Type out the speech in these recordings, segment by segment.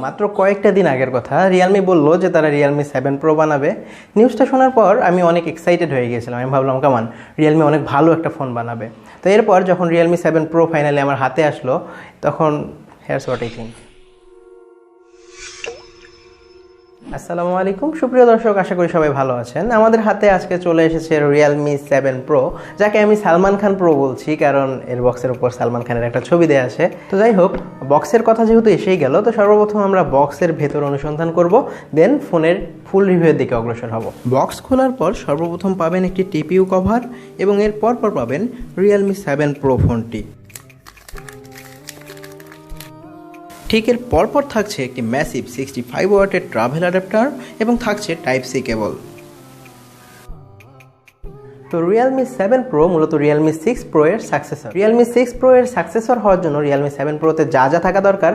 মাত্র কয়েকটা দিন আগের কথা, রিয়েলমি বললো যে তারা রিয়েলমি 7 প্রো বানাবে। নিউজটা শোনার পর আমি অনেক এক্সাইটেড হয়ে গিয়েছিলাম। আমি ভাবলাম কামান, রিয়েলমি অনেক ভালো একটা ফোন বানাবে। তো এরপর যখন রিয়েলমি 7 প্রো ফাইনালি আমার হাতে আসলো, তখন হেয়ারস হোয়াট আই থিঙ্ক। আসসালামু আলাইকুম সুপ্রিয় দর্শক, আশা করি সবাই ভালো আছেন। আমাদের হাতে আজকে চলে এসেছে রিয়েলমি 7 প্রো, যাকে আমি সালমান খান প্রো বলছি, কারণ এর বক্সের উপর সালমান খানের একটা ছবি দেওয়া আছে। তো যাই হোক, বক্সের কথা যেহেতু এসেই গেল, তো সর্বপ্রথম আমরা বক্সের ভেতর অনুসন্ধান করব, দেন ফোনের ফুল রিভিউয়ের দিকে অগ্রসর হব। বক্স খোলার পর সর্বপ্রথম পাবেন একটি টিপিইউ কভার এবং এর পর পাবেন রিয়েলমি 7 প্রো ফোনটি। ঠিক এর পরপর থাকছে একটি ম্যাসিভ 65 ওয়াটের ট্রাভেল অ্যাডাপ্টার এবং থাকছে টাইপ সি কেবল। তো রিয়েলমি 7 প্রো মূলত রিয়েলমি 6 প্রো এর সাকসেসর। রিয়েলমি 6 প্রো এর সাকসেসর হওয়ার জন্য রিয়েলমি 7 প্রোতে যা যা থাকা দরকার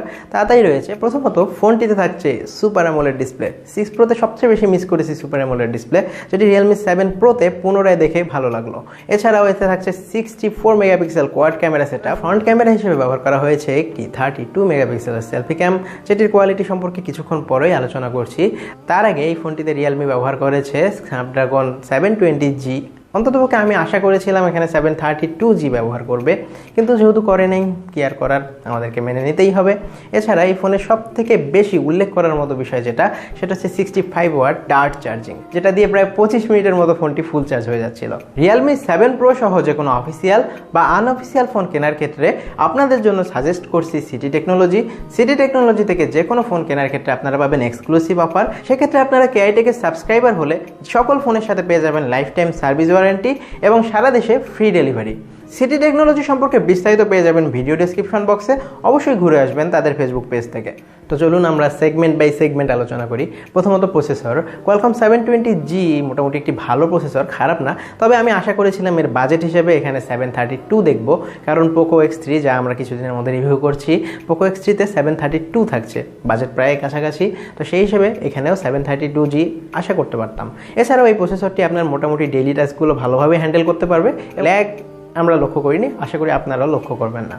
তাই রয়েছে। প্রথমত ফোনটিতে থাকছে সুপার অ্যামোলেড ডিসপ্লে। 6 প্রোতে সবচেয়ে বেশি মিস করেছি সুপার অ্যামোলেড ডিসপ্লে, যেটি রিয়েলমি 7 প্রোতে পুনরায় দেখে ভালো লাগলো। এছাড়াও এতে থাকছে 64 megapixel quad camera setup. Front camera হিসেবে ব্যবহার করা হয়েছে একটি 32 মেগাপিক্সেলের সেলফি ক্যাম, যেটির কোয়ালিটি সম্পর্কে কিছুক্ষণ পরেই আলোচনা করছি। তার আগে এই ফোনটিতে রিয়েলমি ব্যবহার করেছে স্ন্যাপড্রাগন 720G। অন্ততপক্ষে আমি আশা করেছিলাম এখানে 732G ব্যবহার করবে, কিন্তু যেহেতু করে নেই, কি আর করার, আমাদেরকে মেনে নিতেই হবে। এছাড়া এই ফোনের সব থেকে বেশি উল্লেখ করার মতো বিষয় সেটা হচ্ছে 65 ওয়াট ডার্ট চার্জিং, যেটা দিয়ে প্রায় 25 মিনিটের মতো ফোনটি ফুল চার্জ হয়ে যাচ্ছিল। রিয়েলমি 7 প্রো সহ যে কোনো অফিসিয়াল বা আনঅফিসিয়াল ফোন কেনার ক্ষেত্রে আপনাদের জন্য সাজেস্ট করছি সিটি টেকনোলজি। সিটি টেকনোলজি থেকে যে কোনো ফোন কেনার ক্ষেত্রে আপনারা পাবেন এক্সক্লুসিভ অফার। সেক্ষেত্রে আপনারা কেআইটেকের সাবস্ক্রাইবার হলে সকল ফোনের সাথে পেয়ে যাবেন লাইফ টাইম সার্ভিস ওয়ারেন্টি এবং সারা দেশে ফ্রি ডেলিভারি। সিটি টেকনোলজি সম্পর্কে বিস্তারিত পেয়ে যাবেন ভিডিও ডেসক্রিপশন বক্সে। অবশ্যই ঘুরে আসবেন তাদের ফেসবুক পেজ থেকে। তো চলুন আমরা সেগমেন্ট বাই সেগমেন্ট আলোচনা করি। প্রথমত প্রসেসর। কোয়ালকম 720G মোটামুটি একটি ভালো প্রসেসর, খারাপ না। তবে আমি আশা করেছিলাম এর বাজেট হিসেবে এখানে 732 দেখব, কারণ পোকো X3 যা আমরা কিছুদিনের মধ্যে রিভিউ করছি, পোকো X3তে 732 থাকছে, বাজেট প্রায় কাছাকাছি। তো সেই হিসেবে এখানেও 732G আশা করতে পারতাম। এছাড়াও এই প্রসেসরটি আপনার মোটামুটি ডেইলি টাস্কগুলো ভালোভাবে হ্যান্ডেল করতে পারবে। ল্যাগ আমরা লক্ষ্য করিনি, আশা করি আপনারাও লক্ষ্য করবেন না।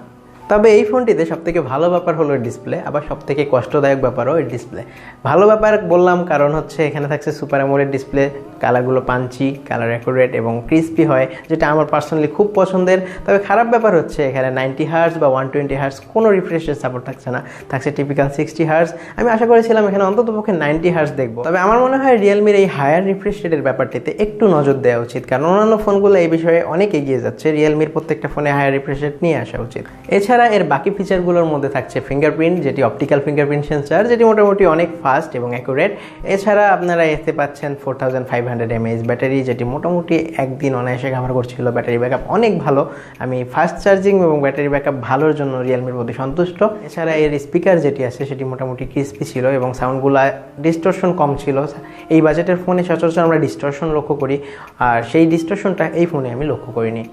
তবে এই ফোনটিতে সবথেকে ভালো ব্যাপার হলো ডিসপ্লে, আবার সবথেকে কষ্টদায়ক ব্যাপারও এর ডিসপ্লে। ভালো ব্যাপার বললাম কারণ হচ্ছে এখানে থাকছে সুপার অ্যামোলেড ডিসপ্লে, কালারগুলো পাঞ্চি, কালার অ্যাকুরেট এবং ক্রিস্পি হয়, যেটা আমার পার্সোনালি খুব পছন্দের। তবে খারাপ ব্যাপার হচ্ছে এখানে 90 হার্জ বা 120 হার্জ কোনো রিফ্রেশের সাপোর্ট থাকছে না, থাকছে টিপিক্যাল 60 হার্জ। আমি আশা করেছিলাম এখানে অন্ততপক্ষে 90 হার্জ দেখবো। তবে আমার মনে হয় রিয়েলমির এই হায়ার রিফ্রেশ রেটের ব্যাপারটিতে একটু নজর দেওয়া উচিত, কারণ অন্যান্য ফোনগুলো এই বিষয়ে অনেক এগিয়ে যাচ্ছে। রিয়েলমির প্রত্যেকটা ফোনে হায়ার রিফ্রেশ রেট নিয়ে আসা উচিত। এছাড়া এর বাকি ফিচারগুলোর মধ্যে থাকছে ফিঙ্গারপ্রিন্ট, যেটি অপটিক্যাল ফিঙ্গারপ্রিন্ট সেন্সার, যেটি মোটামুটি অনেক ফাস্ট এবং অ্যাকুরেট। এছাড়া আপনারা এতে পাচ্ছেন 4500 mAh ব্যাটারি, যেটি মোটামুটি একদিন অনায়াসে কাভার করছিল। ব্যাটারি ব্যাকআপ অনেক ভালো। আমি ফাস্ট চার্জিং এবং ব্যাটারি ব্যাকআপ ভালোর জন্য রিয়েলমির প্রতি সন্তুষ্ট। এছাড়া এর স্পিকার যেটি আছে সেটি মোটামুটি ক্রিস্পি ছিল এবং সাউন্ডগুলো ডিস্টরশন কম ছিল। এই বাজেটের ফোনে সচরাচর আমরা ডিস্টরশন লক্ষ্য করি, আর সেই ডিস্টরশনটা এই ফোনে আমি লক্ষ্য করিনি।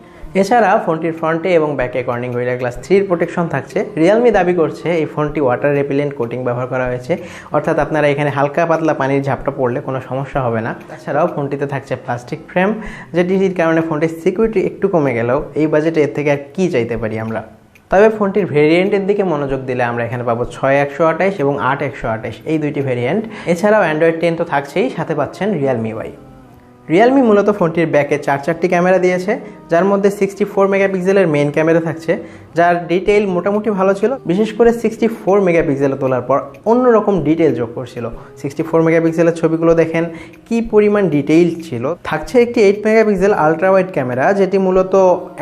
এছাড়া ফোনটির ফ্রন্টে এবং ব্যাকে কর্নিং গরিলা গ্লাস 3 প্রোটেকশন থাকছে। রিয়েলমি দাবি করছে এই ফোনটি ওয়াটার রেপিলেন্ট কোটিং ব্যবহার করা হয়েছে, অর্থাৎ আপনারা এখানে হালকা পাতলা পানির ঝাপটা পড়লে কোনো সমস্যা হবে না। তাছাড়াও ফোনটিতে থাকছে প্লাস্টিক ফ্রেম, যেটির কারণে ফোনটির সিকিউরিটি একটু কমে গেলেও এই বাজেটে এর থেকে আর কী চাইতে পারি আমরা। তবে ফোনটির ভেরিয়েন্টের দিকে মনোযোগ দিলে আমরা এখানে পাবো 6128 এবং 8128, এই দুইটি ভেরিয়েন্ট। এছাড়াও অ্যান্ড্রয়েড 10 তো থাকছেই, সাথে পাচ্ছেন রিয়েলমি ওয়াই। রিয়েলমি মূলত ফোনটির ব্যাকে 4টি ক্যামেরা দিয়েছে, যার মধ্যে 64 মেগাপিক্সেলের মেইন ক্যামেরা থাকছে, যার ডিটেইল মোটামুটি ভালো ছিল। বিশেষ করে 64 মেগাপিক্সেলে তোলার পর অন্যরকম ডিটেইল যোগ করছিল। 64 মেগাপিক্সেলের ছবিগুলো দেখেন কি পরিমাণ ডিটেইল ছিল। থাকছে একটি 8 মেগাপিক্সেল আলট্রা ওয়াইড ক্যামেরা, যেটি মূলত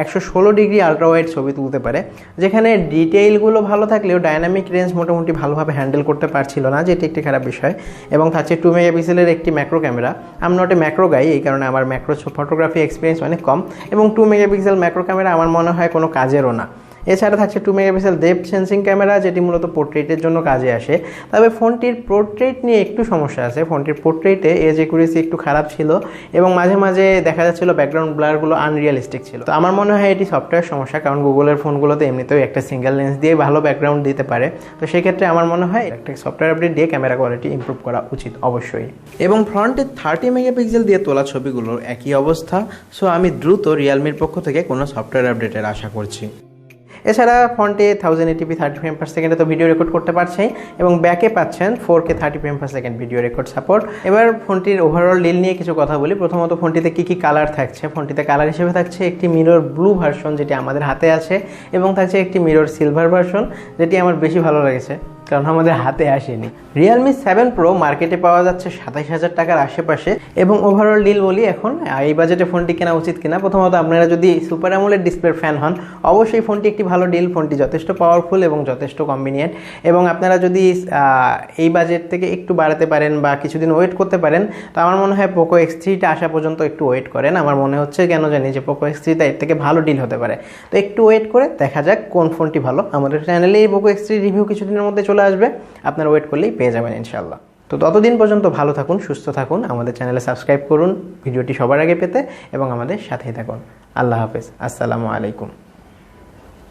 116 ডিগ্রি আলট্রা ওয়াইড ছবি তুলতে পারে, যেখানে ডিটেইলগুলো ভালো থাকলেও ডায়নামিক রেঞ্জ মোটামুটি ভালোভাবে হ্যান্ডেল করতে পারছিল না, যেটি একটি খারাপ বিষয়। এবং থাকছে 2 মেগাপিক্সেলের একটি macro camera. I'm not a macro guy, এই কারণে আমার ম্যাক্রো ফটোগ্রাফি এক্সপিরিয়েন্স অনেক কম, এবং 2 মেগাপিক্সেল ম্যাক্রো ক্যামেরা আমার মনে হয় কোনো কাজেরও না। এছাড়া থাকছে 2 মেগাপিক্সেল ডেপথ সেন্সিং ক্যামেরা, যেটি মূলত পোর্ট্রেটের জন্য কাজে আসে। তবে ফোনটির পোর্ট্রেট নিয়ে একটু সমস্যা আছে। ফোনটির পোর্ট্রেটে এজ অ্যাকুরেসি একটু খারাপ ছিল এবং মাঝে মাঝে দেখা যাচ্ছিল ব্যাকগ্রাউন্ড ব্লারগুলো আনরিয়ালিস্টিক ছিল। তো আমার মনে হয় এটি সফটওয়্যার সমস্যা, কারণ গুগলের ফোনগুলোতে এমনিতেও একটা সিঙ্গেল লেন্স দিয়ে ভালো ব্যাকগ্রাউন্ড দিতে পারে। তো সেক্ষেত্রে আমার মনে হয় একটা সফটওয়্যার আপডেট দিয়ে ক্যামেরা কোয়ালিটি ইমপ্রুভ করা উচিত অবশ্যই। এবং ফ্রন্টে 30 মেগাপিক্সেল দিয়ে তোলা ছবিগুলোর একই অবস্থা। সো আমি দ্রুত রিয়েলমির পক্ষ থেকে কোনো সফটওয়্যার আপডেটের আশা করছি। এছাড়া ফ্রন্টে 1080p 30 ফ্রেম পার সেকেন্ডে তো ভিডিও রেকর্ড করতে পারছেই, এবং ব্যাকে পাচ্ছেন 4K 30 frame per second video record support. এবার ফোনটির ওভারঅল ডিল নিয়ে কিছু কথা বলি। প্রথমত ফোনটিতে কি কালার থাকছে। ফোনটিতে কালার হিসেবে থাকছে একটি মিরর ব্লু ভার্সন, যেটি আমাদের হাতে আছে, এবং থাকছে একটি মিরর সিলভার ভার্সন, যেটি আমার বেশি ভালো লেগেছে কারণ আমাদের হাতে আসেনি। Realme 7 Pro মার্কেটে পাওয়া যাচ্ছে 27,000 টাকার আশেপাশে। এবং ওভারঅল ডিল বলি এখন এই বাজেটে ফোনটি কেনা উচিত কিনা। প্রথমত আপনারা যদি সুপার অ্যামোলেড ডিসপ্লের ফ্যান হন, অবশ্যই ফোনটি একটি ভালো ডিল। ফোনটি যথেষ্ট পাওয়ারফুল এবং যথেষ্ট কনভিনিয়েন্ট, এবং আপনারা যদি এই বাজেট থেকে একটু বাড়াতে পারেন বা কিছুদিন ওয়েট করতে পারেন, তো আমার মনে হয় পোকো X3টা আসা পর্যন্ত একটু ওয়েট করেন। আমার মনে হচ্ছে কেন জানি যে পোকো X3টা এর থেকে ভালো ডিল হতে পারে। তো একটু ওয়েট করে দেখা যাক কোন ফোনটি ভালো। আমাদের চ্যানেলে এই পোকো X3 রিভিউ কিছুদিনের মধ্যে চলে আসবে, আপনারা ওয়েট করলেই পেয়ে যাবেন ইনশাল্লাহ। তো ততদিন পর্যন্ত ভালো থাকুন, সুস্থ থাকুন, আমাদের চ্যানেলে সাবস্ক্রাইব করুন ভিডিওটি সবার আগে পেতে, এবং আমাদের সাথেই থাকুন। আল্লাহ হাফেজ, আসসালামু আলাইকুম।